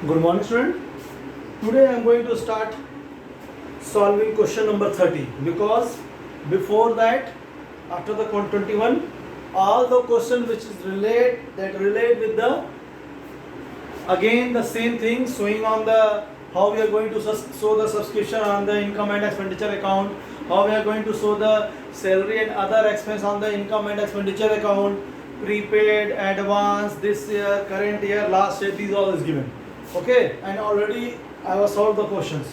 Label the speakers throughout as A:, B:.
A: Good morning, student. Today I am going to start solving question number 30 because before that, after the 21, all the questions which is relate with the again the same thing showing on the how we are going to show the subscription on the income and expenditure account, how we are going to show the salary and other expense on the income and expenditure account, prepaid, advance, this year, current year, last year, these all is given. Okay, and already I have solved the questions.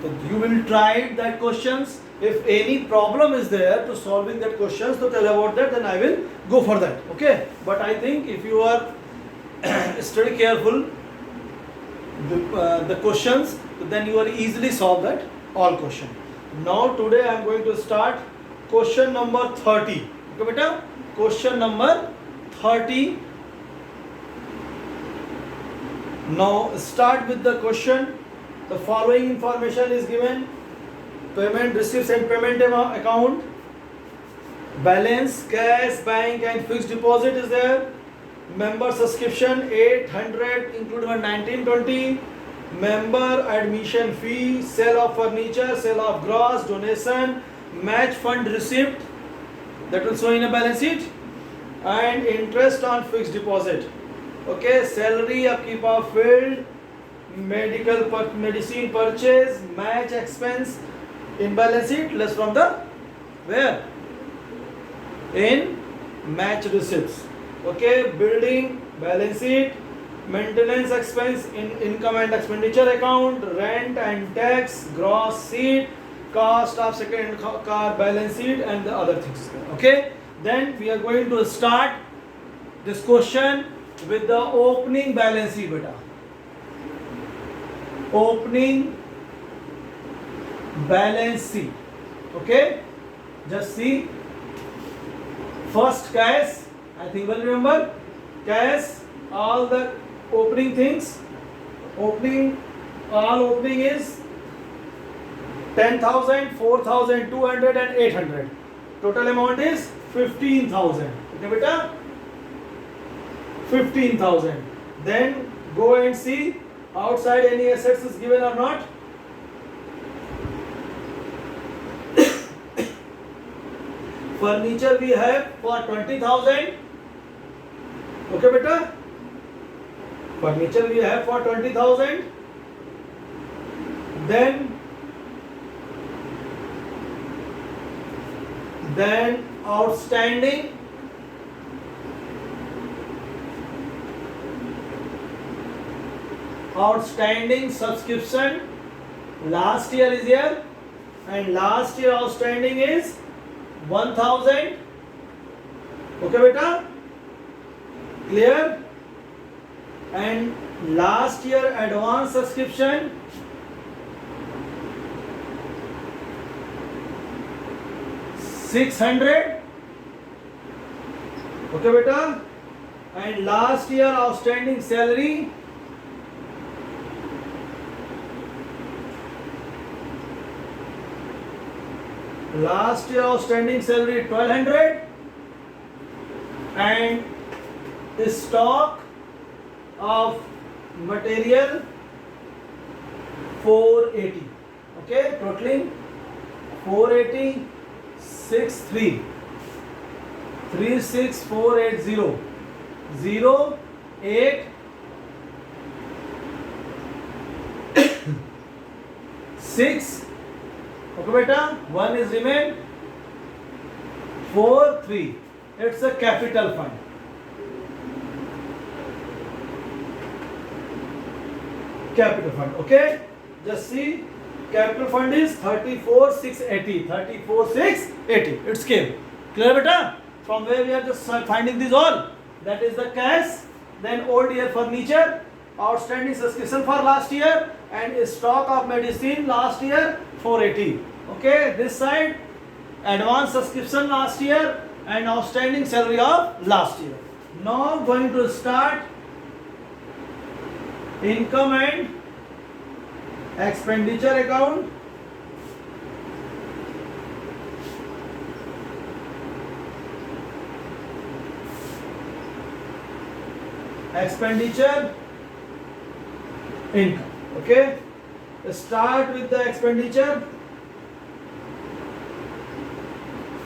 A: So you will try that questions. If any problem is there to solving that questions, to tell about that, then I will go for that. Okay, but I think if you are study careful the questions, then you are easily solve that all question. Now today I am going to start question number 30. Okay, beta? Question number 30. Now start with the question. The following information is given: payment receipts and payment account, balance, cash, bank and fixed deposit is there, member subscription 800 including 1920, member admission fee, sale of furniture, sale of gross, donation, match fund receipt that will show in a balance sheet, and interest on fixed deposit. Okay, salary, upkeep of field, medicine purchase, match expense in balance sheet less from the where? In match receipts. Okay, building balance sheet, maintenance expense in income and expenditure account, rent and tax, gross sheet, cost of second car balance sheet and the other things. Okay, then we are going to start this question with the opening balance sheet beta. Opening balance sheet. Okay, just see first cash. I think we'll remember cash, all the opening things. Opening is 10,000, 4,200 and 800. Total amount is 15,000. Okay, beta? 15,000. Then go and see outside any assets is given or not. Furniture we have for 20,000. Okay, beta? Furniture we have for 20,000. Then outstanding subscription last year is here, and last year outstanding is 1,000. Okay, beta? Clear? And last year advance subscription 600. Okay, beta? And last year outstanding salary last year outstanding salary 1,200, and stock of material 480. Okay, totaling 480, 63, 36480, 08, 6. Okay, beta? 1 is remain. 4, 3. It's a capital fund. Capital fund. Okay? Just see. Capital fund is 34,680. 34,680. It's came. Clear, beta? From where we are just finding these all. That is the cash. Then old year furniture. Outstanding subscription for last year. And stock of medicine last year 480. Okay, this side advance subscription last year and outstanding salary of last year. Now going to start income and expenditure account. expenditure income. Okay, start with the expenditure.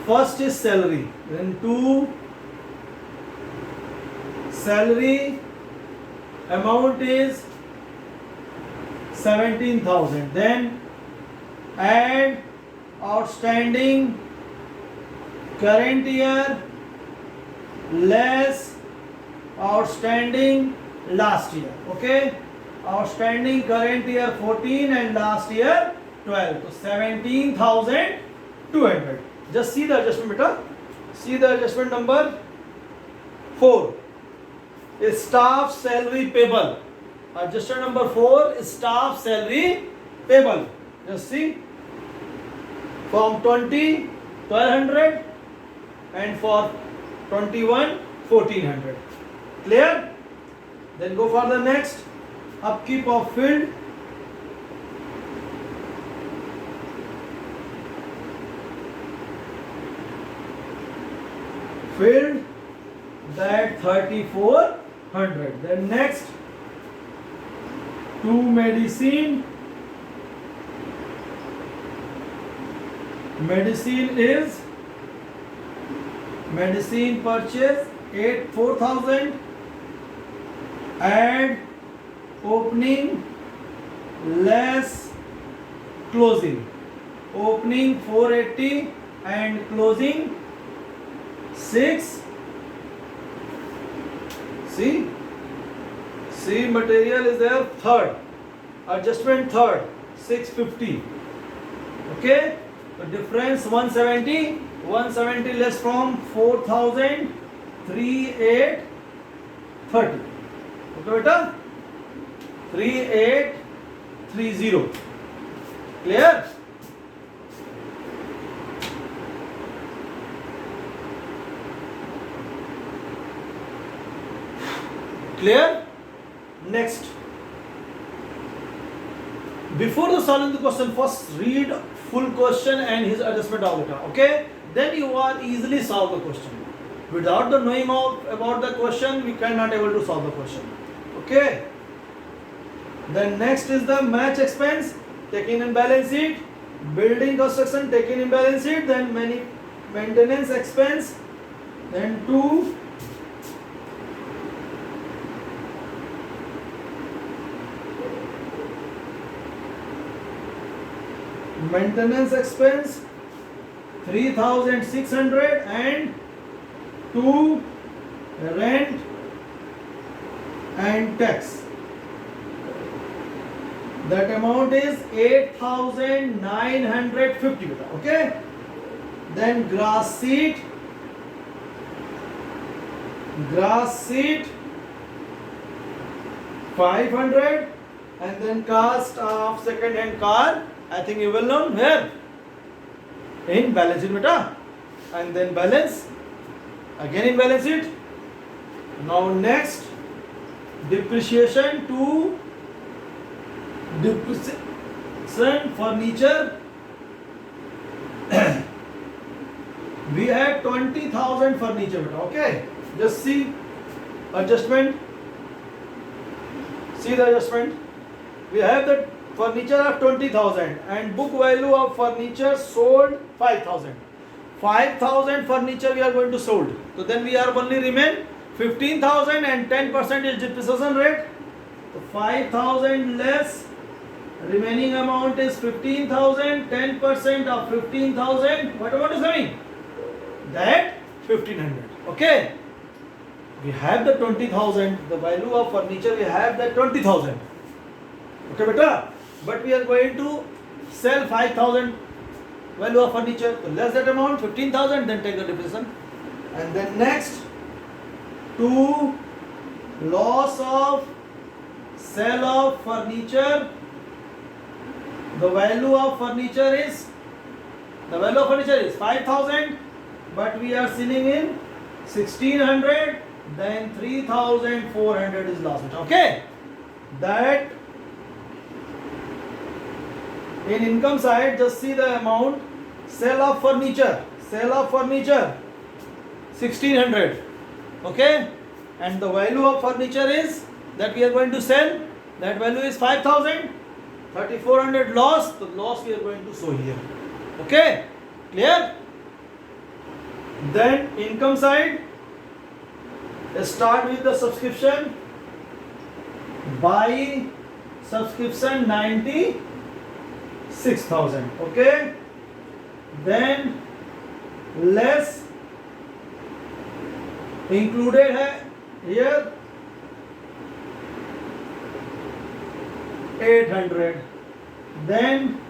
A: First is salary, then 2 salary amount is 17,000. Then add outstanding current year less outstanding last year. Okay, outstanding current year 14 and last year 12, so 17,200. Just see the adjustment beta. See the adjustment number 4 is staff salary payable. Adjustment number 4 is staff salary payable. Just see, from 20 1200 and for 21 1400. Clear? Then go for the next. Upkeep of field. Field, that 3400. Then next, 2 medicine. Medicine is medicine purchase 4,000. Add opening less closing. Opening 480 and closing 6. See material is there. Third adjustment, third 650. Okay, the difference 170 less from 4,000 3830. Okay beta, 3830. Clear? Clear? Next, before the solving the question, first read full question and his adjustment of it. Okay, then you are easily solve the question. Without the knowing about the question, we cannot able to solve the question. Okay, then next is the match expense taken in balance sheet, building construction taken in balance sheet, then maintenance expense, then 2 maintenance expense 3,600 and 2 rent and tax. That amount is 8,950. Okay, then grass seed 500, and then cost of second hand car, I think you will know where, in balance sheet beta, and then balance again in balance sheet. Now next, depreciation to depreciation furniture. We have 20,000 furniture beta. Okay, just see adjustment. See the adjustment. We have the furniture of 20,000 and book value of furniture sold 5,000. 5,000 furniture we are going to sold. So then we are only remain 15,000 and 10% is depreciation rate. So 5,000 less remaining amount is 15,000. 10% of 15,000. What amount is coming? That 1,500. Okay. We have the 20,000. The value of furniture we have that 20,000. Okay, beta. But we are going to sell 5,000 value of furniture. So less that amount, 15,000, then take the depreciation. And then next, to loss of sale of furniture. The value of furniture is 5,000, but we are selling in 1,600. Then 3,400 is lost. Okay, that. In income side, just see the amount. Sale of furniture 1,600. Okay, and the value of furniture is that we are going to sell that value is 5,000. 3,400 loss, the loss we are going to show here. Okay, clear? Then income side, start with the subscription. Buy subscription 96,000. Okay, then less included है here 800. Then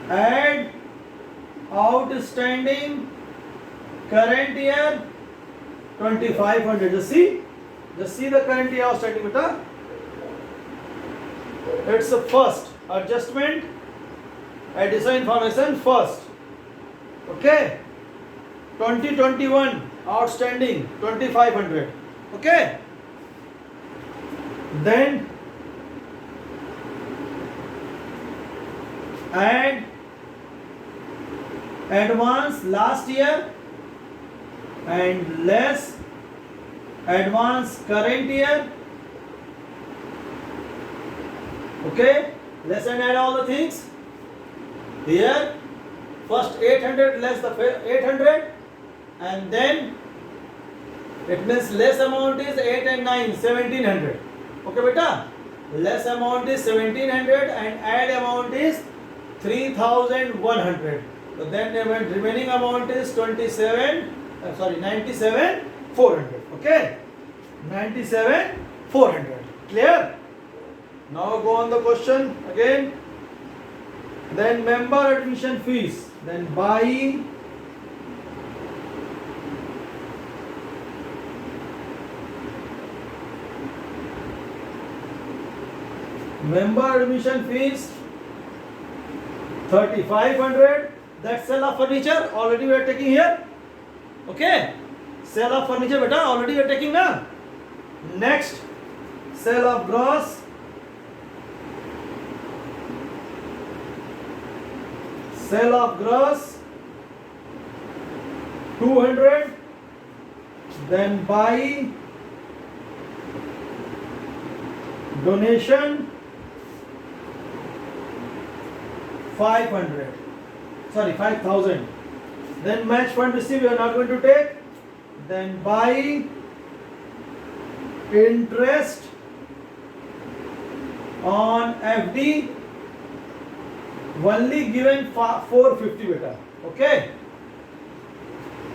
A: add outstanding current year 2,500. Just see the current year outstanding beta. It's the first adjustment, additional information first. Okay, 2021 outstanding 2,500. Okay, then add advance last year and less advance current year. Okay, let's add all the things here. First 800 less the 800, and then it means less amount is 8 and 9, 1,700. Okay beta, less amount is 1,700 and add amount is 3,100. So then the remaining amount is 97,400. Okay, 97,400. Clear? Now go on the question again. Then member admission fees. Then buy member admission fees 3,500. That's sale of furniture. Already we are taking here. Okay, sale of furniture beta already we are taking now. Next, sale of gross. Sale of gross 200. Then buy donation 500. Sorry, 5,000. Then match fund receipt we are not going to take. Then buy interest on FD only given 450 beta. Okay.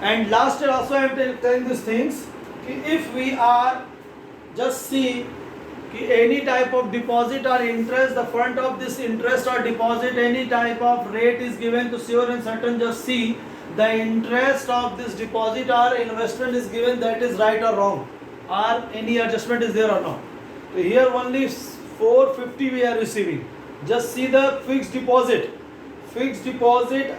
A: And last year also I am telling these things. If we are just see any type of deposit or interest, the front of this interest or deposit, any type of rate is given to sure and certain, just see the interest of this deposit or investment is given, that is right or wrong, or any adjustment is there or not. So here only 450 we are receiving. Just see the fixed deposit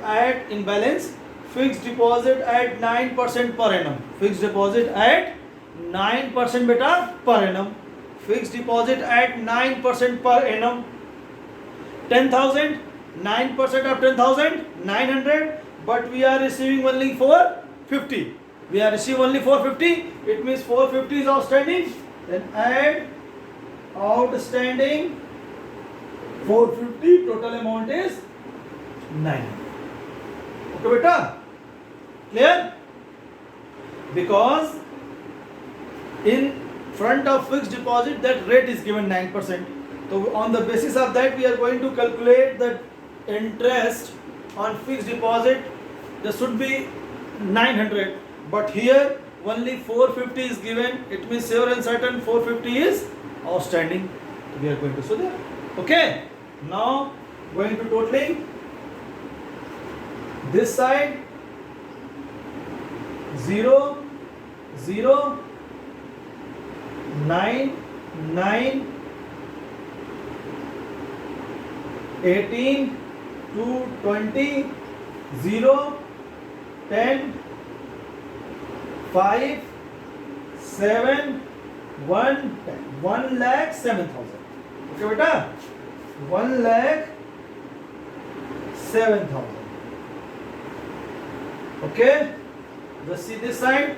A: at in balance, fixed deposit at 9% per annum, fixed deposit at 9% beta per annum, fixed deposit at 9% per annum. 10,000, 9% of 10,000, 900, but we are receiving only 450. We are receiving only 450. It means 450 is outstanding. Then add outstanding 450. Total amount is 900. Okay, beta. Clear? Because in front of fixed deposit that rate is given 9%. So on the basis of that we are going to calculate the interest on fixed deposit. There should be 900, but here only 450 is given. It means sure and certain 450 is outstanding. We are going to show that. Okay. Now going to totaling. This side 0, 0, 9, 9, 18, 2, 20, 0, 10, 5, 7, 1, 10. 1,07,000. Okay, beta? 1,07,000. Okay? Just see this side.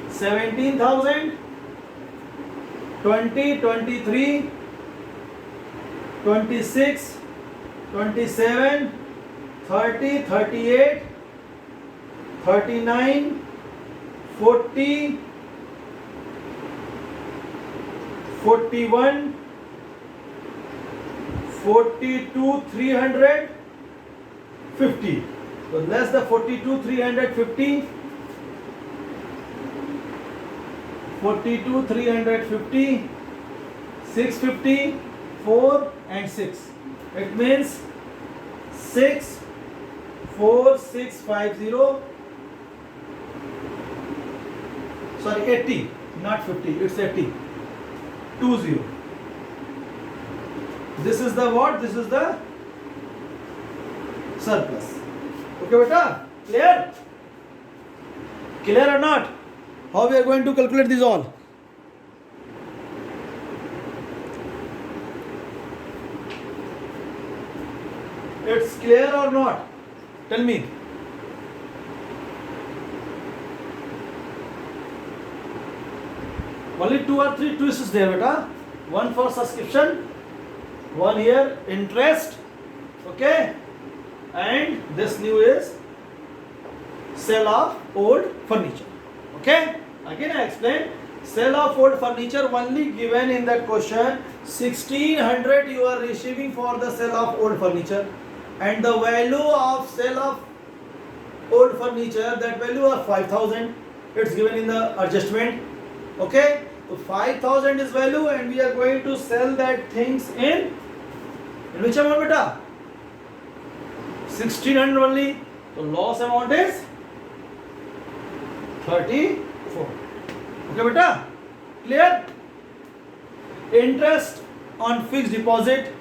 A: 17,000, 20, 23, 26, 27, 30, 38, 39, 40, 41, 42, 350. So less the 42, 350. 42, 350, 650, 4 and 6. It means 6, 4, 6, 5, 0. Sorry, 80, not 50, it's 80. 2, 0. This is the what? This is the surplus. Okay, beta? Clear? Clear or not? How we are going to calculate this all? It's clear or not? Tell me. Only 2 or 3 twists is there, beta. One for subscription, one here interest, okay, and this new is sale of old furniture. Okay, again I explain. Sale of old furniture only given in that question. 1600 you are receiving for the sale of old furniture, and the value of sale of old furniture, that value of 5000. It's given in the adjustment. Okay, so 5000 is value, and we are going to sell that things in which amount, beta? 1600 only. So loss amount is 34. Okay, beta? Clear? Interest on fixed deposit.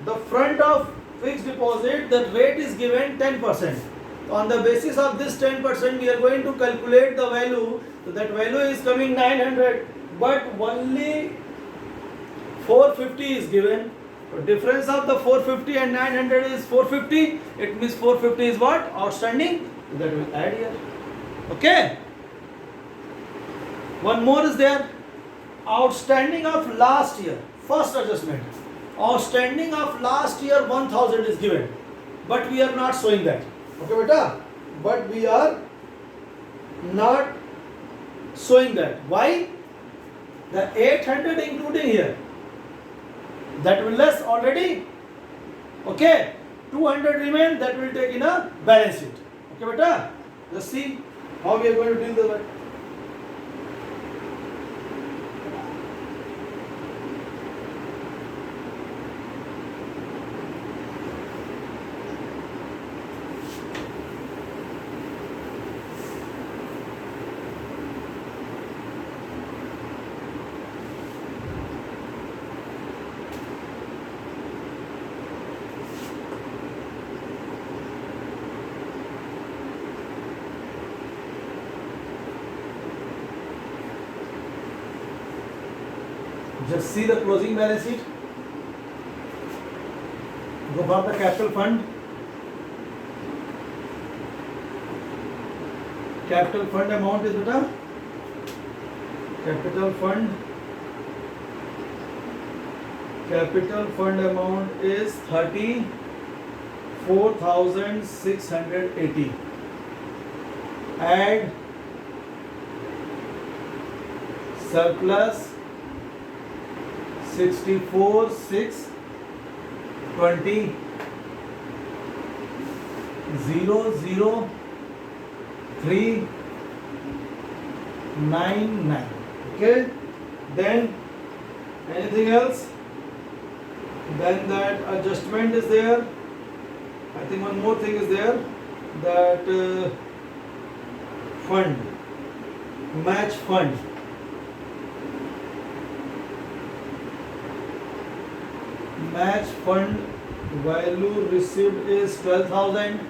A: The front of fixed deposit, the rate is given 10%. On the basis of this 10%, we are going to calculate the value. So that value is coming 900, but only 450 is given. So difference of the 450 and 900 is 450. It means 450 is what? Outstanding. That will add here. Okay. One more is there. Outstanding of last year. First adjustment. Outstanding of last year 1000 is given. But we are not showing that. Okay, beta? But we are not showing that. Why? The 800 including here. That will less already. Okay. 200 remain, that will take in a balance sheet. Okay, beta? Let's see how we are going to deal with that. Just see the closing balance sheet. Go for the capital fund. Capital fund amount is beta. Capital fund amount is 34,680. Add surplus 64,620 00399. Okay, then anything else? Then that adjustment is there. I think one more thing is there, that fund, match fund. Match fund value received is 12,000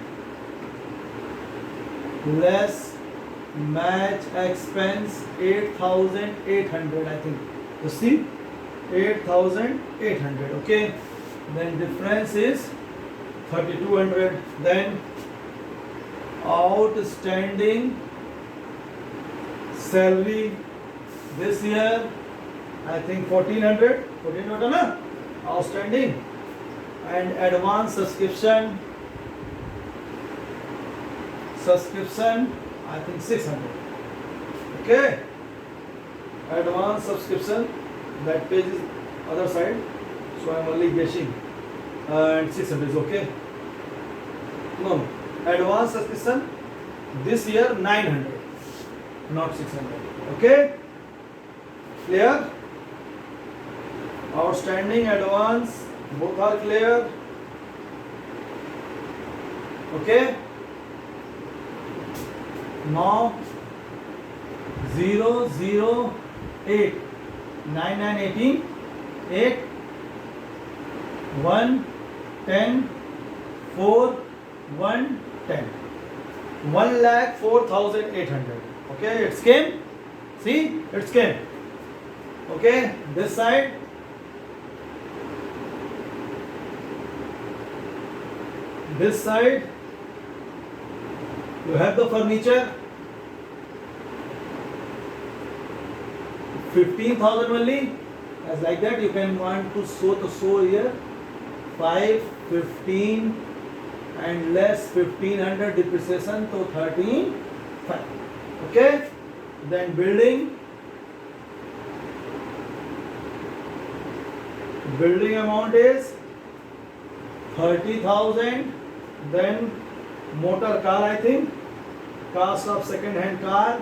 A: less match expense 8,800. I think you see 8,800. Okay, then difference is 3,200. Then outstanding salary this year I think 1400 na outstanding, and advance subscription I think 600. Okay, advance subscription, that page is other side, so I'm only guessing, and 600 is okay. No, advance subscription this year 900, not 600. Okay, clear? Outstanding, advance, both are clear. Okay, now 0 0 8 9 9 18 8 1 10 4 1 10 1,04,800. Okay, it's came. See, it's came. Okay, this side. This side, you have the furniture, 15,000 only. As like that, you can want to show here 5, 15, and less 1500 depreciation, so 13,500. Okay, then building amount is 30,000. Then motor car, I think, cost of second hand car,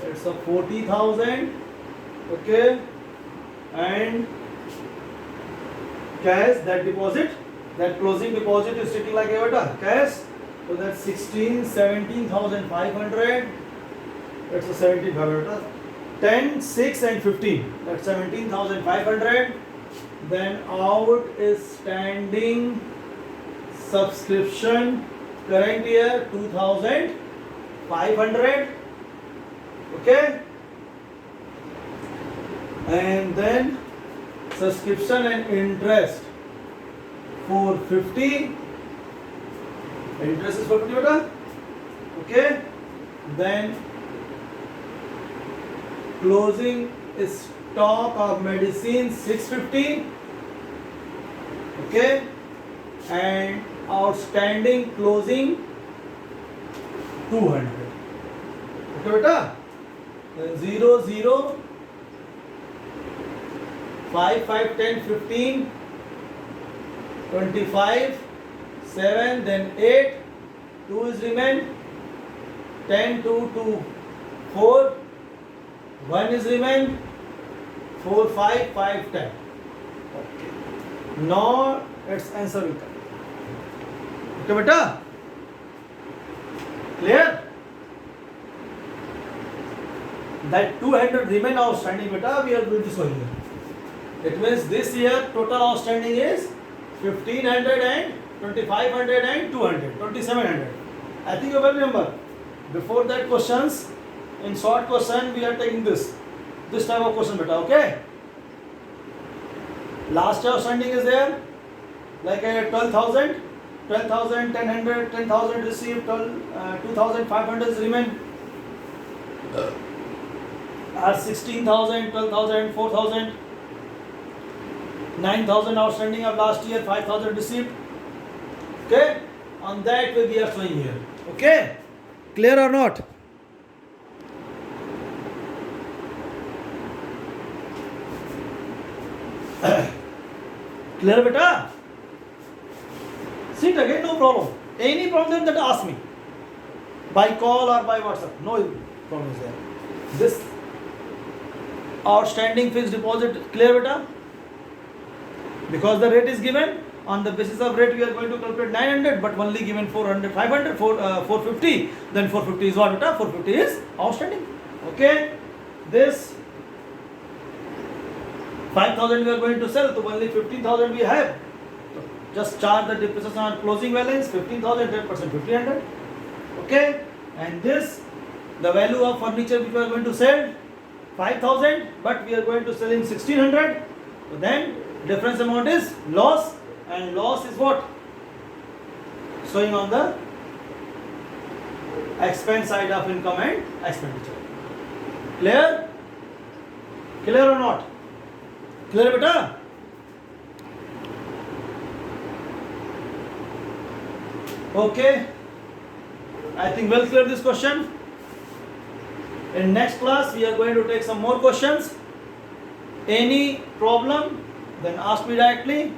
A: it's a 40,000. Okay, and cash, that deposit, that closing deposit is sitting like a cash, so that's 17,500. It's a 17,500. 10, 6 and 15, that's 17,500. Then out is standing subscription current year 2,500. Okay, and then subscription and interest 450. Interest is 450. Okay, then closing stock of medicine 650. Okay, and outstanding closing 200. Okay beta, then 0 0 5 5 10 15 25 7, then 8, 2 is remain, 10 2 2 4, 1 is remain, 4 5 5 10. Okay, now its answer will come. Okay beta, clear? That 200 remain outstanding beta, we are going to show here. It means this year total outstanding is 1500 and 2500 and 200, 2700. I think you will remember. Before that questions, in short question we are taking this type of question beta. Okay, last year outstanding is there, like a 12,000, 10,100, 10,000 received, 2,500 is remain, 16,000, 12,000, 4,000, 9,000 outstanding of last year, 5,000 received. Okay, on that way we are showing here. Okay, clear or not? Clear beta? See it again, no problem. Any problem that ask me by call or by WhatsApp, no problem is there. This outstanding fixed deposit, clear beta? Because the rate is given, on the basis of rate we are going to calculate 900, but only given 400, 500, 450, then 450 is what beta? 450 is outstanding. Okay, this 5,000 we are going to sell, so only 15,000 we have. So just charge the depreciation on closing balance, 15,000, 10%, 1,500. Okay, and this, the value of furniture which we are going to sell, 5,000, but we are going to sell in 1,600. So then difference amount is loss, and loss is what? Showing on the expense side of income and expenditure. Clear? Clear or not? Clear beta? Okay, I think well clear this question. In next class we are going to take some more questions. Any problem, then ask me directly.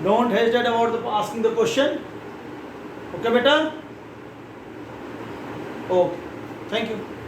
A: Don't hesitate about asking the question. Okay beta? Okay, thank you.